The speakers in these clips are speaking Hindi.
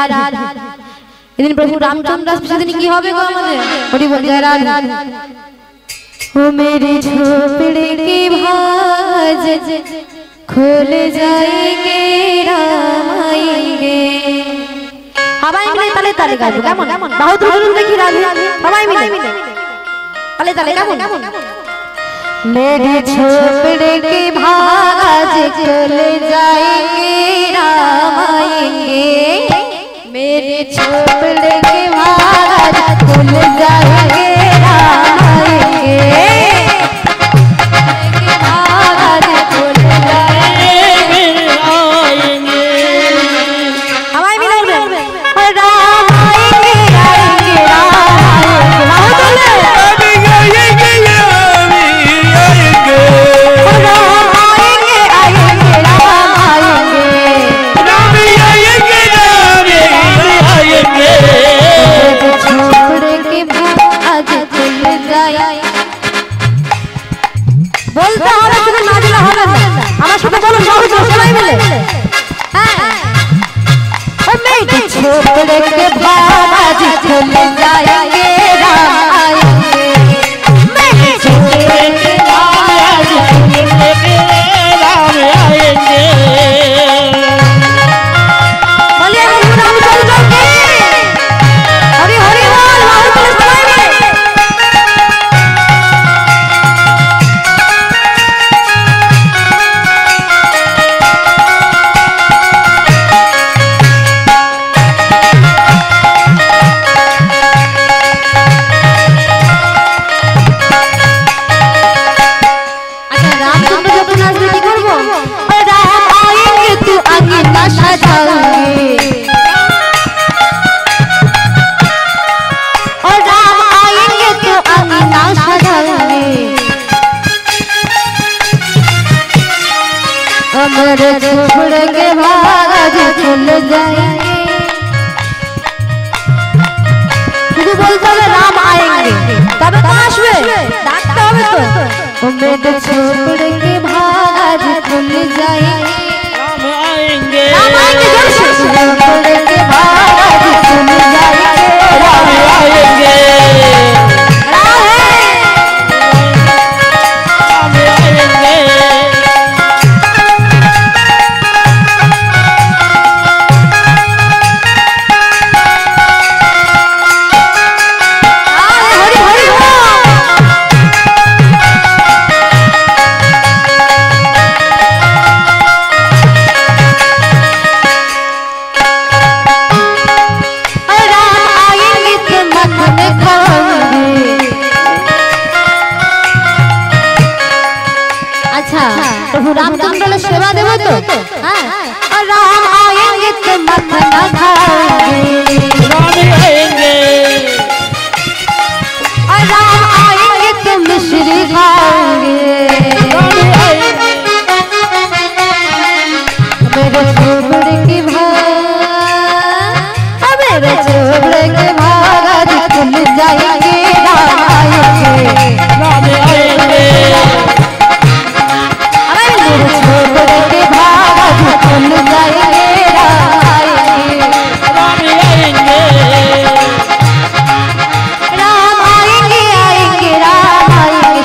राधा इदिन प्रभु रामचंद्र दिन की होबे गो আমাদের हरि बोल जय राधा ओ मेरे झोपड़ी के भाज खुल जाएंगे राम आएंगे সবাই মিলে তালে তালে গাবো কেমন বহুত রুল দেখি রাধা সবাই মিলে তালে তালে কেমন मेरे झोपड़ी के भाज खुल जाएंगे राम आएंगे मेरे झोपड़ी के भाज खुल जाएंगे राम आएंगे झोपड़े के भाज खुल जाएंगे राम आएंगे मेरे झोपड़े के भाज खुल जाएंगे राम आएंगे बोलिए रामचंद्र की हरि हरि बोल हरि बोल मेरे झोपड़े के भाज खुल जाएंगे शुरू बोलते हैं राम आएंगे तब पास में डाकते हो तो मेरे झोपड़े के भाज खुल जाएंगे राम आएंगे जोर से झोपड़े के भाज खुल जाएंगे राम आएंगे प्रभु रामचंद्र सेवा देव तो और राम आएंगे तो मखन खाएंगे राम आएंगे और राम आएंगे तो मिश्री खाएंगे मेरे झोपड़े की मेरे झोपड़े के भाग खुल जाएंगे राम आएंगे झोपड़े के भाग खुल जाएंगे राम आएंगे राम आएंगे आएंगे राम आएंगे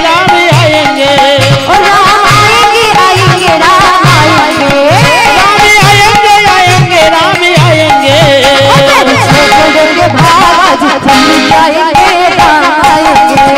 राम आएंगे और राम आएंगे आएंगे राम आएंगे राम आएंगे झोपड़े के भाग खुल जाएंगे राम आएंगे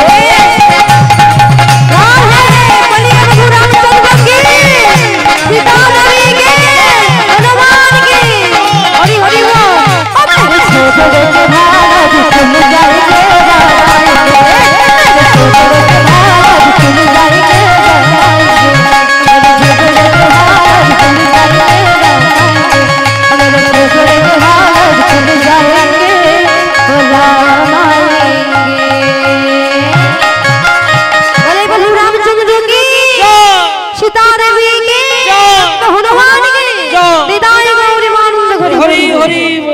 हरि हरि